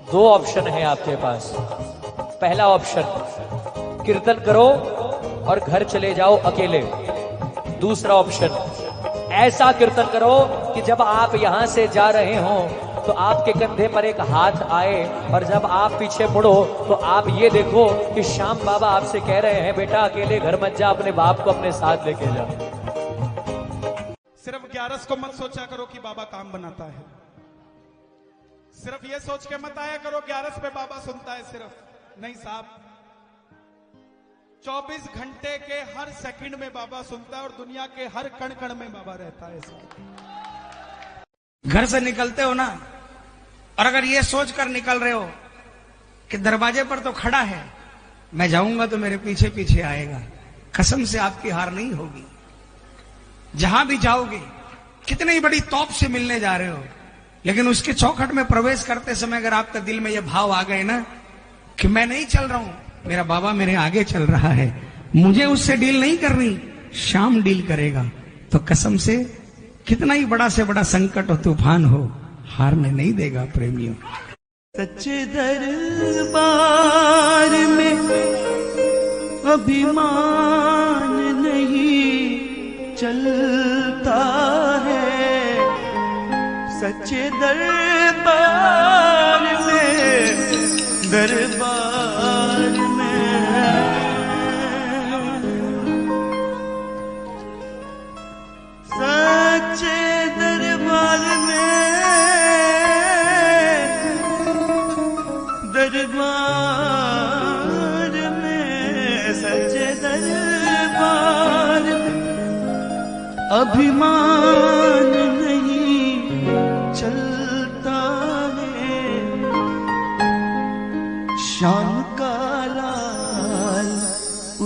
दो ऑप्शन है आपके पास। पहला ऑप्शन, कीर्तन करो और घर चले जाओ अकेले। दूसरा ऑप्शन, ऐसा कीर्तन करो कि जब आप यहां से जा रहे हो तो आपके कंधे पर एक हाथ आए, और जब आप पीछे मुड़ो तो आप ये देखो कि श्याम बाबा आपसे कह रहे हैं, बेटा अकेले घर मत जा, अपने बाप को अपने साथ लेके जा। सिर्फ 11 को मत सोचा करो कि बाबा काम बनाता है। सिर्फ ये सोच के मत आया करो 11 पे बाबा सुनता है, सिर्फ नहीं साहब। 24 घंटे के हर सेकंड में बाबा सुनता है और दुनिया के हर कण कण में बाबा रहता है साहब। घर से निकलते हो ना, और अगर ये सोचकर निकल रहे हो कि दरवाजे पर तो खड़ा है, मैं जाऊंगा तो मेरे पीछे पीछे आएगा, कसम से आपकी हार नहीं होगी। जहां भी जाओगे, कितनी ही बड़ी तौप से मिलने जा रहे हो, लेकिन उसके चौखट में प्रवेश करते समय अगर आपके दिल में ये भाव आ गए ना कि मैं नहीं चल रहा हूं, मेरा बाबा मेरे आगे चल रहा है, मुझे उससे डील नहीं करनी, श्याम डील करेगा, तो कसम से कितना ही बड़ा से बड़ा संकट हो, तूफान हो, हारने नहीं देगा प्रेमियों। सच्चे दरबार में अभिमान नहीं चलता है, सच्चे दरबार में सच्चे दरबार में सच्चे दरबार में अभिमान नहीं चलता है, श्याम का लाल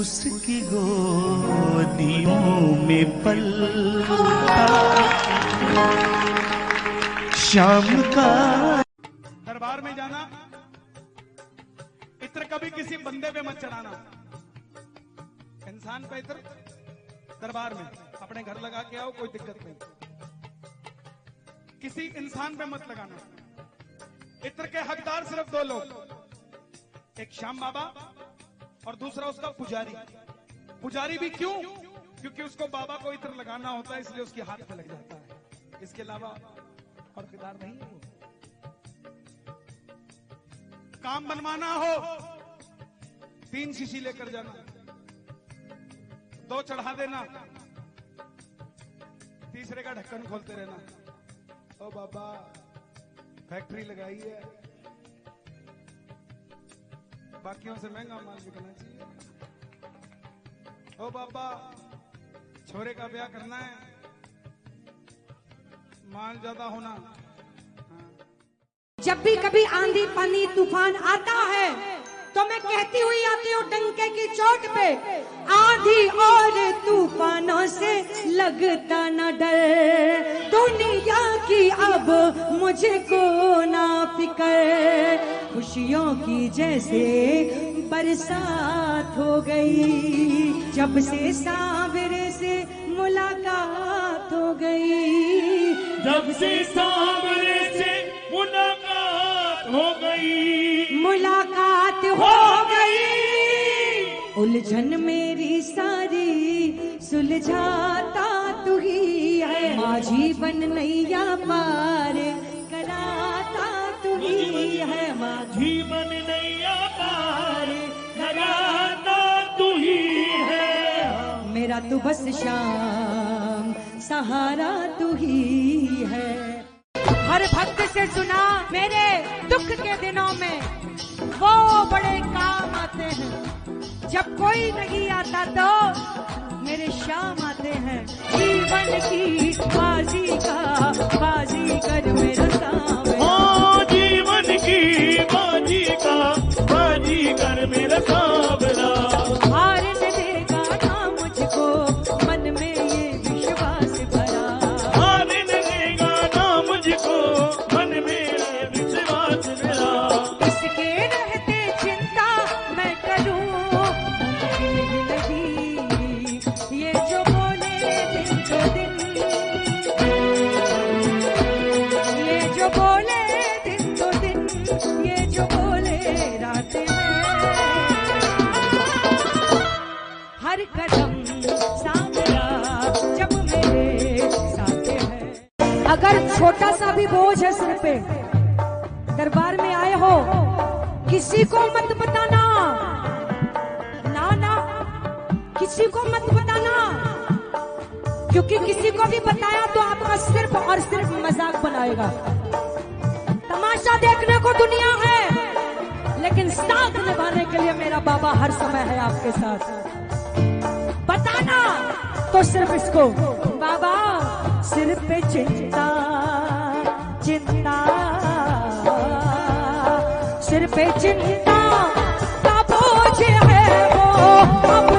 उसकी गोदियों में पलता, श्याम का। दरबार में जाना, इत्र कभी किसी बंदे पे मत चढ़ाना। इंसान पे इत्र दरबार में अपने घर लगा के आओ, कोई दिक्कत नहीं, किसी इंसान पे मत लगाना। इत्र के हकदार सिर्फ दो लोग, एक श्याम बाबा और दूसरा उसका पुजारी। पुजारी भी क्यों? क्योंकि उसको बाबा को इत्र लगाना होता है, इसलिए उसके हाथ पे लग जाता है, इसके अलावा और हकदार नहीं है। काम बनवाना हो, 3 शीशी लेकर जाना, 2 चढ़ा देना, तीसरे का ढक्कन खोलते रहना। ओ बाबा फैक्ट्री लगाई है, बाकियों से महंगा माल बिकना चाहिए। ओ बाबा छोरे का ब्याह करना है, माल ज्यादा होना। जब भी कभी आंधी पानी तूफान आता है तो मैं कहती हुई आती हूँ डंके की चोट पे, आंधी और तूफानों से लगता न डर, दुनिया की अब मुझे को ना फिकर, खुशियों की जैसे बरसात हो गई, जब से सांवरे से मुलाकात हो गई, जब से सांवरे से मुलाकात हो गई, मुलाकात हो गई, उलझन मेरी सारी सुलझाता तू ही है, माझी बन नैया पार कराता तू ही है, माझी बन नैया पार कराता तू ही है, मेरा तू बस श्याम सहारा तू ही है। हर भक्त से सुना मेरे दुख के दिनों में वो बड़े काम आते हैं, जब कोई नहीं आता तो मेरे श्याम आते हैं, जीवन की बाजी कर मेरा सामने, ओ जीवन की बाजी कर मेरा सावरा, हारने देगा ना मुझको मन में ये विश्वास भरा, हारने देगा ना मुझको मन में ये विश्वास मेरा, इसके रहते चिंता मैं करूं मुमकिन ही नहीं, ये जो बोले दिन को दिन, ये जो बोले छोटा सा भी बोझ है सिर पे, दरबार में आए हो, किसी को मत बताना, ना ना किसी को मत बताना, क्योंकि किसी को भी बताया तो आपका सिर्फ और सिर्फ मजाक बनाएगा। तमाशा देखने को दुनिया है, लेकिन साथ निभाने के लिए मेरा बाबा हर समय है आपके साथ। बताना तो सिर्फ इसको, बाबा सिर पे चिंता चिंता, सिर पे चिंता का बोझ है वो